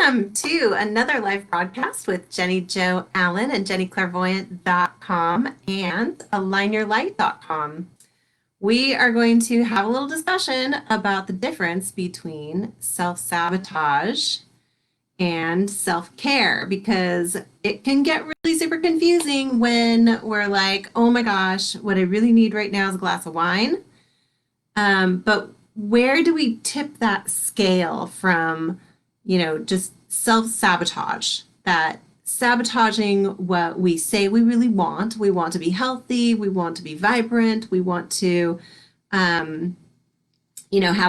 welcome to another live broadcast with Jenny Jo Allen and JennyClairvoyant.com and AlignYourLight.com. We are going to have a little discussion about the difference between self-sabotage and self-care because it can get really super confusing when we're like, oh my gosh, what I really need right now is a glass of wine. But where do we tip that scale from, just self-sabotage, that sabotaging what we say we really want? We want to be healthy, we want to be vibrant, we want to, have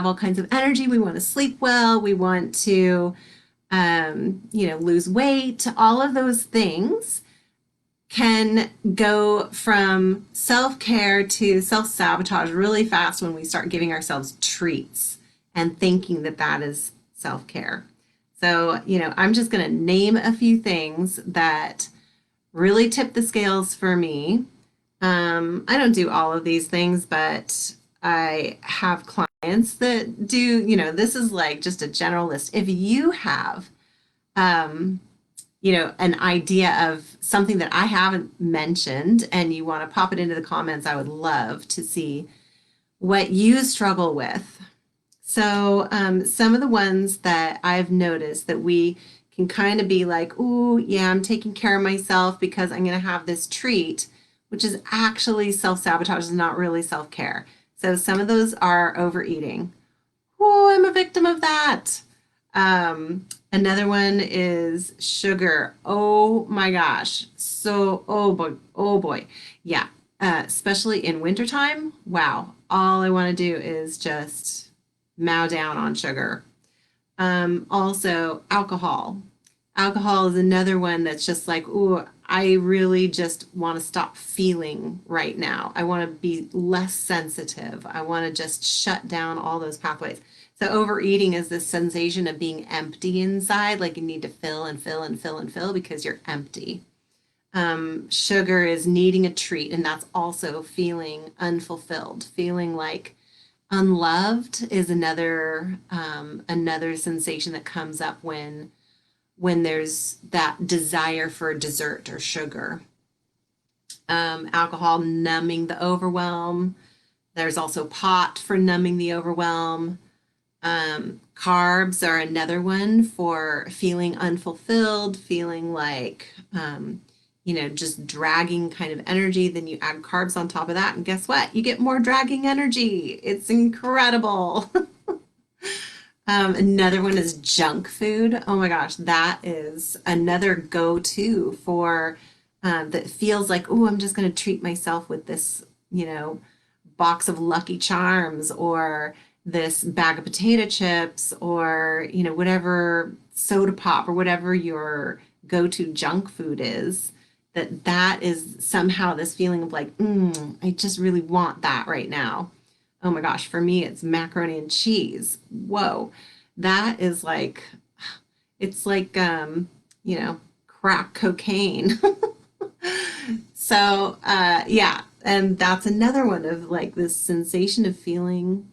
all kinds of energy, we want to sleep well, we want to, lose weight, all of those things can go from self-care to self-sabotage really fast when we start giving ourselves treats and thinking that that is self-care. So, I'm just going to name a few things that really tip the scales for me. I don't do all of these things, but I have clients that do, this is like just a general list. If you have, an idea of something that I haven't mentioned and you want to pop it into the comments, I would love to see what you struggle with. So some of the ones that I've noticed that we can kind of be like, ooh, yeah, I'm taking care of myself because I'm going to have this treat, which is actually self-sabotage, is not really self-care. So some of those are overeating. Oh, I'm a victim of that. Another one is sugar. Oh my gosh. So, oh boy. Yeah. Especially in wintertime. Wow. All I want to do is just mow down on sugar. Also alcohol. Alcohol is another one that's just like, ooh, I really just want to stop feeling right now. I want to be less sensitive. I want to just shut down all those pathways. So overeating is this sensation of being empty inside, like you need to fill and fill and fill and fill because you're empty. Sugar is needing a treat, and that's also feeling unfulfilled, feeling like unloved is another sensation that comes up when there's that desire for dessert or sugar. Alcohol numbing the overwhelm. There's also pot for numbing the overwhelm. Carbs are another one for feeling unfulfilled, feeling like, just dragging kind of energy. Then you add carbs on top of that, and guess what? You get more dragging energy. It's incredible. Another one is junk food. Oh my gosh, that is another go-to for that feels like, oh, I'm just going to treat myself with this, box of Lucky Charms or this bag of potato chips or, whatever soda pop or whatever your go-to junk food is, that is somehow this feeling of like, I just really want that right now. Oh my gosh, for me, it's macaroni and cheese. Whoa, that is like, it's like, crack cocaine. So, yeah, and that's another one of like this sensation of feeling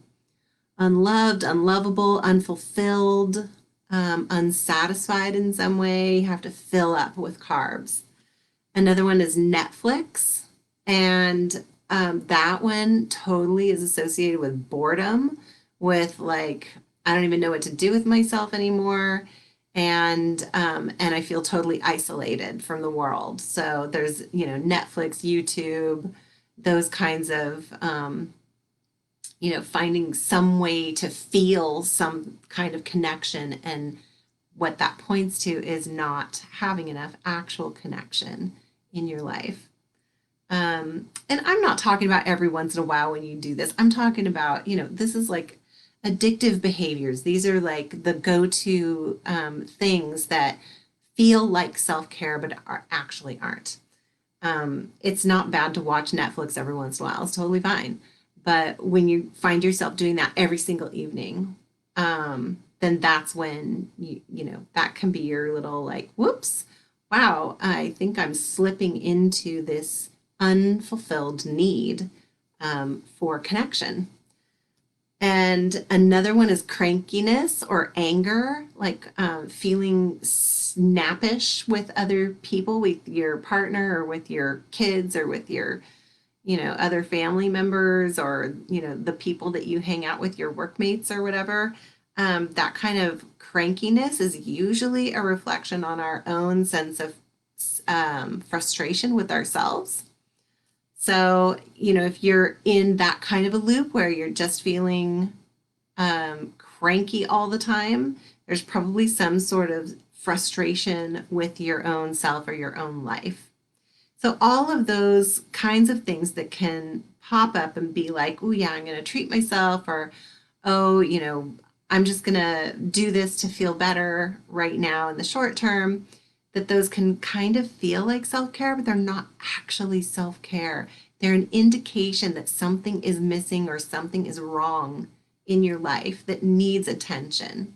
unloved, unlovable, unfulfilled, unsatisfied in some way. You have to fill up with carbs. Another one is Netflix, and that one totally is associated with boredom, with like, I don't even know what to do with myself anymore. And I feel totally isolated from the world. So there's, Netflix, YouTube, those kinds of, finding some way to feel some kind of connection. And what that points to is not having enough actual connection in your life. And I'm not talking about every once in a while when you do this. I'm talking about, this is like addictive behaviors. These are like the go-to things that feel like self-care, but actually aren't. It's not bad to watch Netflix every once in a while. It's totally fine. But when you find yourself doing that every single evening, then that's when that can be your little like, whoops, wow, I think I'm slipping into this unfulfilled need for connection. And another one is crankiness or anger, like feeling snappish with other people, with your partner or with your kids or with your, other family members or, the people that you hang out with, your workmates or whatever. That kind of crankiness is usually a reflection on our own sense of frustration with ourselves. So, if you're in that kind of a loop where you're just feeling cranky all the time, there's probably some sort of frustration with your own self or your own life. So, all of those kinds of things that can pop up and be like, oh, yeah, I'm going to treat myself, or, oh, I'm just going to do this to feel better right now in the short term, that those can kind of feel like self care, but they're not actually self care. They're an indication that something is missing or something is wrong in your life that needs attention.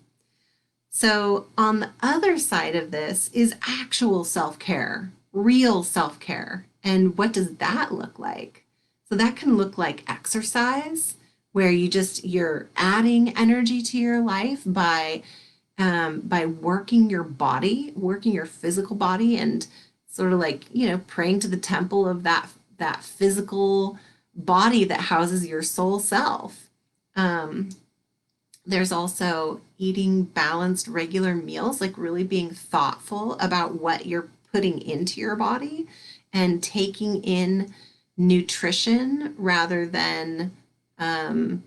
So, on the other side of this is actual self care, real self care. And what does that look like? So, that can look like exercise, where you're adding energy to your life by working your body, working your physical body, and sort of like, praying to the temple of that physical body that houses your soul self. Um, there's also eating balanced, regular meals, like really being thoughtful about what you're putting into your body and taking in nutrition rather than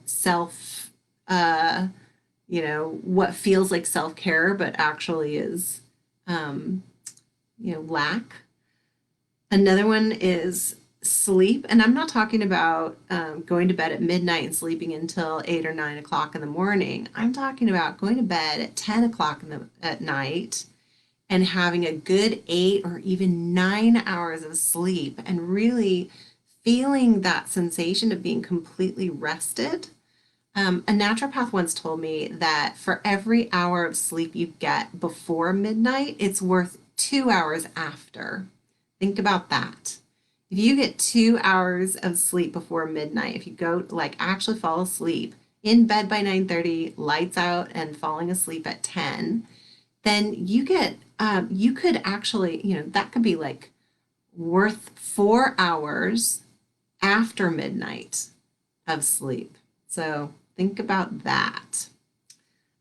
self, what feels like self care, but actually is, um, lack. Another one is sleep. And I'm not talking about going to bed at midnight and sleeping until 8 or 9 o'clock in the morning. I'm talking about going to bed at 10 o'clock at night and having a good 8 or even 9 hours of sleep and really feeling that sensation of being completely rested. A naturopath once told me that for every hour of sleep you get before midnight, it's worth 2 hours after. Think about that. If you get 2 hours of sleep before midnight, if you go like actually fall asleep in bed by 9:30, lights out, and falling asleep at 10, then you could actually, that could be like worth 4 hours after midnight of sleep. So think about that.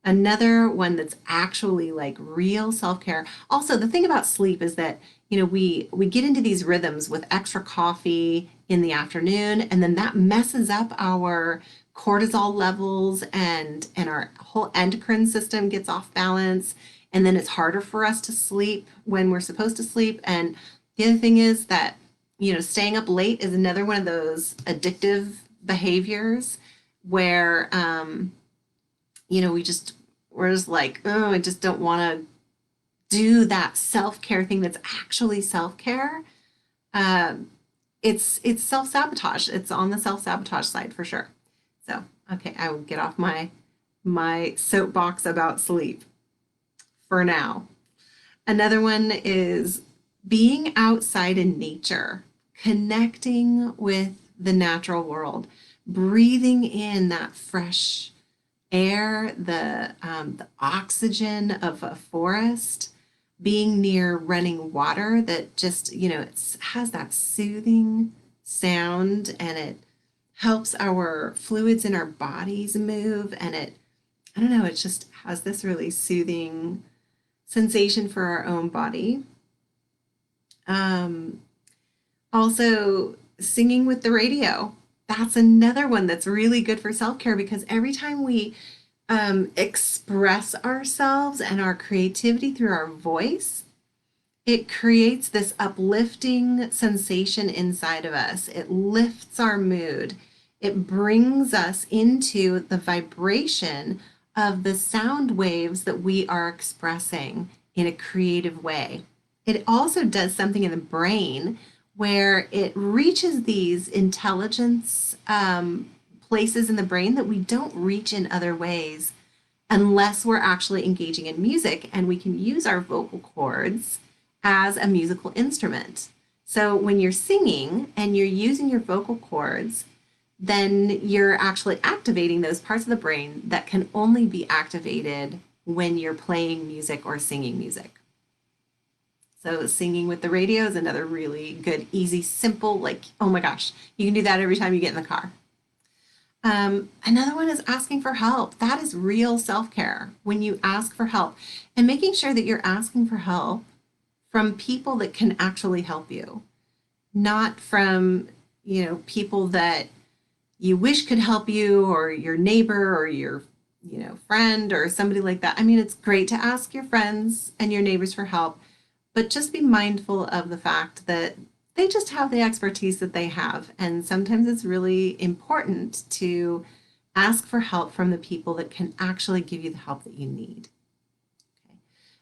Another one that's actually like real self-care. Also, the thing about sleep is that, we get into these rhythms with extra coffee in the afternoon, and then that messes up our cortisol levels and our whole endocrine system gets off balance. And then it's harder for us to sleep when we're supposed to sleep. And the other thing is that, staying up late is another one of those addictive behaviors where we're just like, oh, I just don't want to do that self-care thing that's actually self-care. Um, it's self-sabotage. It's on the self-sabotage side for sure. So, okay, I will get off my soapbox about sleep for now. Another one is being outside in nature, connecting with the natural world, breathing in that fresh air, the oxygen of a forest, being near running water that just, it has that soothing sound and it helps our fluids in our bodies move. And I don't know, it just has this really soothing sensation for our own body. Um, Also, singing with the radio. That's another one that's really good for self care because every time we express ourselves and our creativity through our voice, it creates this uplifting sensation inside of us. It lifts our mood. It brings us into the vibration of the sound waves that we are expressing in a creative way. It also does something in the brain where it reaches these intelligence places in the brain that we don't reach in other ways unless we're actually engaging in music, and we can use our vocal cords as a musical instrument. So when you're singing and you're using your vocal cords, then you're actually activating those parts of the brain that can only be activated when you're playing music or singing music. So singing with the radio is another really good, easy, simple, like, oh my gosh, you can do that every time you get in the car. Another one is asking for help. That is real self-care when you ask for help and making sure that you're asking for help from people that can actually help you, not from, people that you wish could help you or your neighbor or your, friend or somebody like that. I mean, it's great to ask your friends and your neighbors for help, but just be mindful of the fact that they just have the expertise that they have. And sometimes it's really important to ask for help from the people that can actually give you the help that you need. Okay.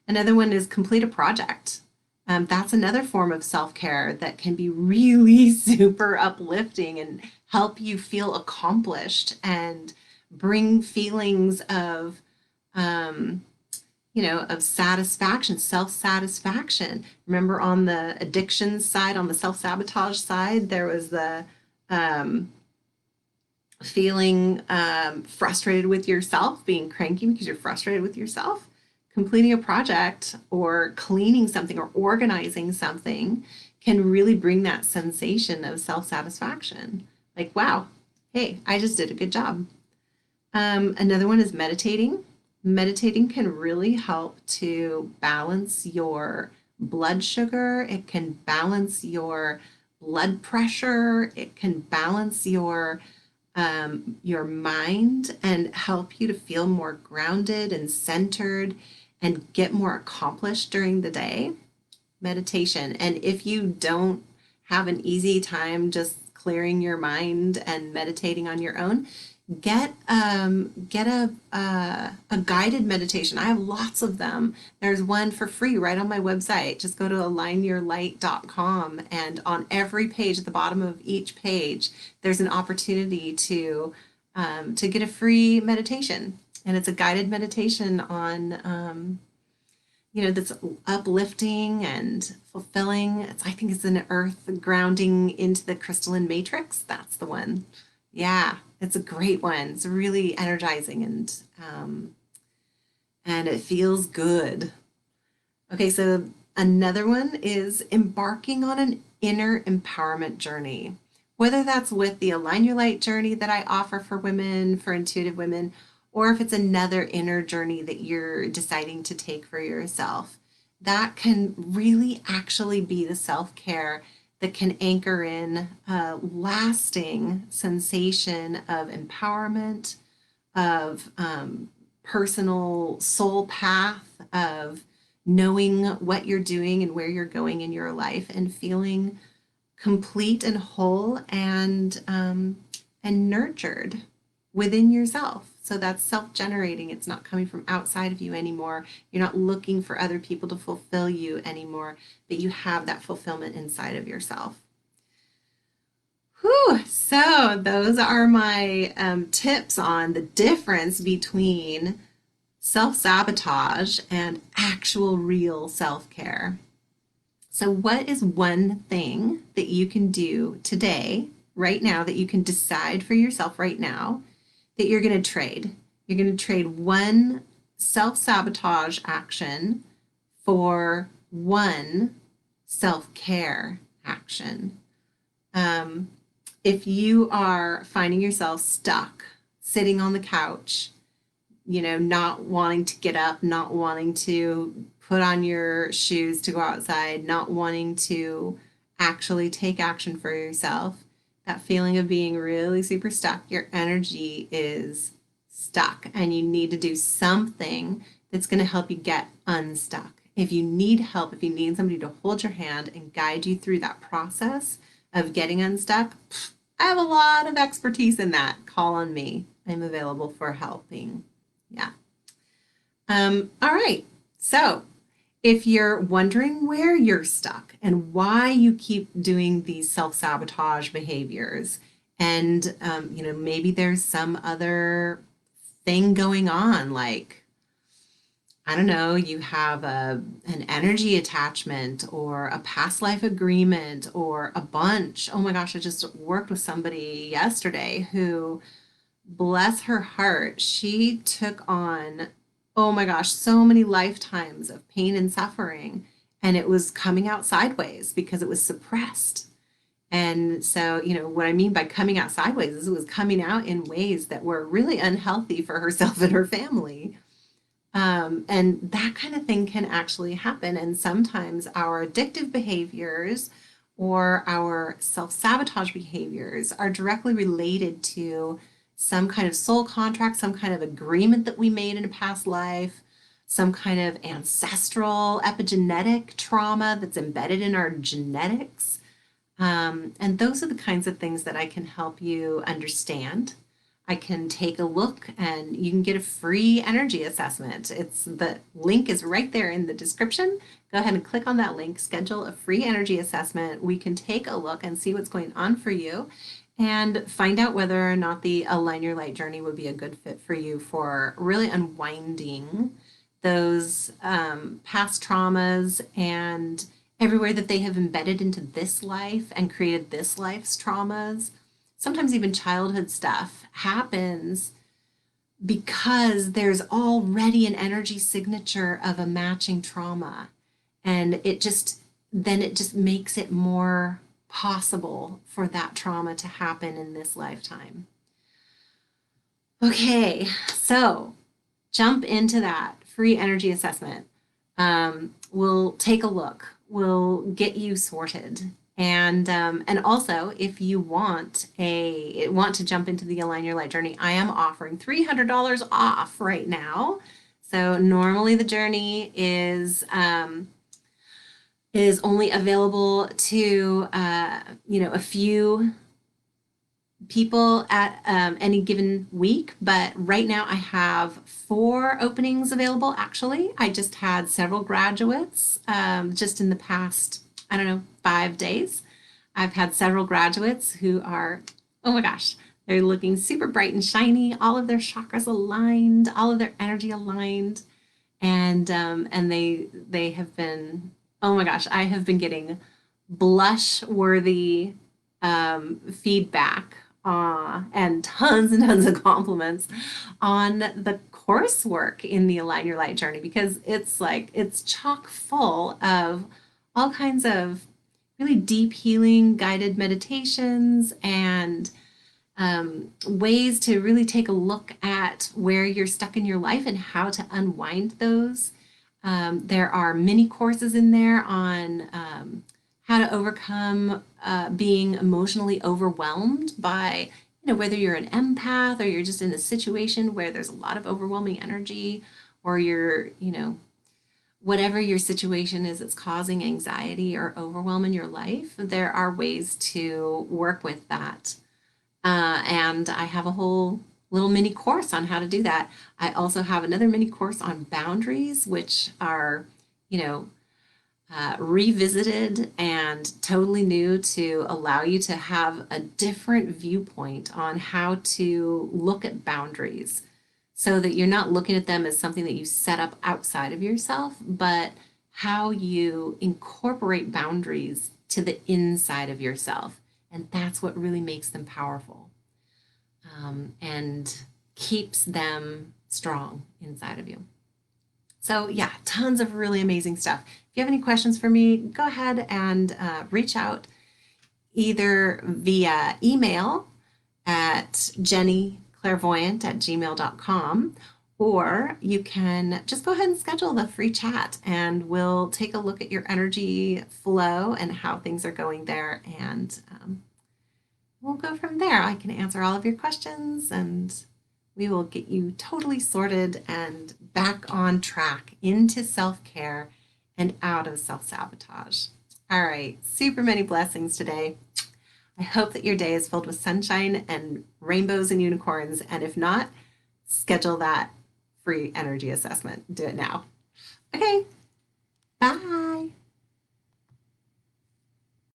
Another one is complete a project. That's another form of self-care that can be really super uplifting and help you feel accomplished and bring feelings of of satisfaction, self-satisfaction. Remember on the addiction side, on the self-sabotage side, there was the feeling frustrated with yourself, being cranky because you're frustrated with yourself. Completing a project or cleaning something or organizing something can really bring that sensation of self-satisfaction. Like, wow, hey, I just did a good job. Another one is meditating. Meditating can really help to balance your blood sugar. It can balance your blood pressure. It can balance your mind and help you to feel more grounded and centered and get more accomplished during the day. Meditation. And if you don't have an easy time just clearing your mind and meditating on your own, get a guided meditation. I have lots of them. There's one for free right on my website. Just go to alignyourlight.com, and on every page, at the bottom of each page, there's an opportunity to get a free meditation, and it's a guided meditation on that's uplifting and fulfilling. I think it's an earth grounding into the crystalline matrix. That's the one. Yeah, it's a great one. It's really energizing and it feels good. Okay, so another one is embarking on an inner empowerment journey. Whether that's with the Align Your Light journey that I offer for women, for intuitive women, or if it's another inner journey that you're deciding to take for yourself, that can really actually be the self-care that can anchor in a lasting sensation of empowerment, of personal soul path, of knowing what you're doing and where you're going in your life and feeling complete and whole and nurtured within yourself. So that's self-generating. It's not coming from outside of you anymore. You're not looking for other people to fulfill you anymore, but you have that fulfillment inside of yourself. Whew. So those are my tips on the difference between self-sabotage and actual real self-care. So what is one thing that you can do today, right now, that you can decide for yourself right now that you're going to trade? You're going to trade one self-sabotage action for one self-care action. If you are finding yourself stuck, sitting on the couch, not wanting to get up, not wanting to put on your shoes to go outside, not wanting to actually take action for yourself, that feeling of being really super stuck, your energy is stuck and you need to do something that's going to help you get unstuck. If you need help, if you need somebody to hold your hand and guide you through that process of getting unstuck, I have a lot of expertise in that. Call on me. I'm available for helping. Yeah. All right. So if you're wondering where you're stuck and why you keep doing these self-sabotage behaviors, and maybe there's some other thing going on, like, I don't know, you have an energy attachment or a past life agreement or a bunch. Oh my gosh, I just worked with somebody yesterday who, bless her heart, she took on, oh my gosh, so many lifetimes of pain and suffering, and it was coming out sideways because it was suppressed. And so, what I mean by coming out sideways is it was coming out in ways that were really unhealthy for herself and her family. And that kind of thing can actually happen. And sometimes our addictive behaviors or our self-sabotage behaviors are directly related to some kind of soul contract, some kind of agreement that we made in a past life, some kind of ancestral epigenetic trauma that's embedded in our genetics. And those are the kinds of things that I can help you understand. I can take a look and you can get a free energy assessment. The link is right there in the description. Go ahead and click on that link, schedule a free energy assessment. We can take a look and see what's going on for you and find out whether or not the Align Your Light journey would be a good fit for you for really unwinding those past traumas and everywhere that they have embedded into this life and created this life's traumas. Sometimes even childhood stuff happens because there's already an energy signature of a matching trauma. And then it just makes it more possible for that trauma to happen in this lifetime. Okay, so jump into that free energy assessment. We'll take a look. We'll get you sorted. And also, if you want to jump into the Align Your Light journey, I am offering $300 off right now. So normally the journey is only available to a few people at any given week, but right now I have 4 openings available. Actually, I just had several graduates just in the past, I don't know, 5 days. I've had several graduates who are, oh my gosh, they're looking super bright and shiny, all of their chakras aligned, all of their energy aligned, and they have been, oh my gosh, I have been getting blush worthy feedback and tons of compliments on the coursework in the Align Your Light journey, because it's chock full of all kinds of really deep healing guided meditations and ways to really take a look at where you're stuck in your life and how to unwind those. There are mini courses in there on how to overcome being emotionally overwhelmed by, whether you're an empath or you're just in a situation where there's a lot of overwhelming energy, or you're, whatever your situation is that's causing anxiety or overwhelm in your life. There are ways to work with that. And I have a whole little mini course on how to do that. I also have another mini course on boundaries, which are, revisited and totally new to allow you to have a different viewpoint on how to look at boundaries, so that you're not looking at them as something that you set up outside of yourself, but how you incorporate boundaries to the inside of yourself. And that's what really makes them powerful, and keeps them strong inside of you. So yeah, tons of really amazing stuff. If you have any questions for me, go ahead and reach out either via email at jennyclairvoyant@gmail.com, or you can just go ahead and schedule the free chat and we'll take a look at your energy flow and how things are going there. And we'll go from there. I can answer all of your questions and we will get you totally sorted and back on track into self-care and out of self-sabotage. All right, super many blessings today. I hope that your day is filled with sunshine and rainbows and unicorns. And if not, schedule that free energy assessment. Do it now. Okay, bye.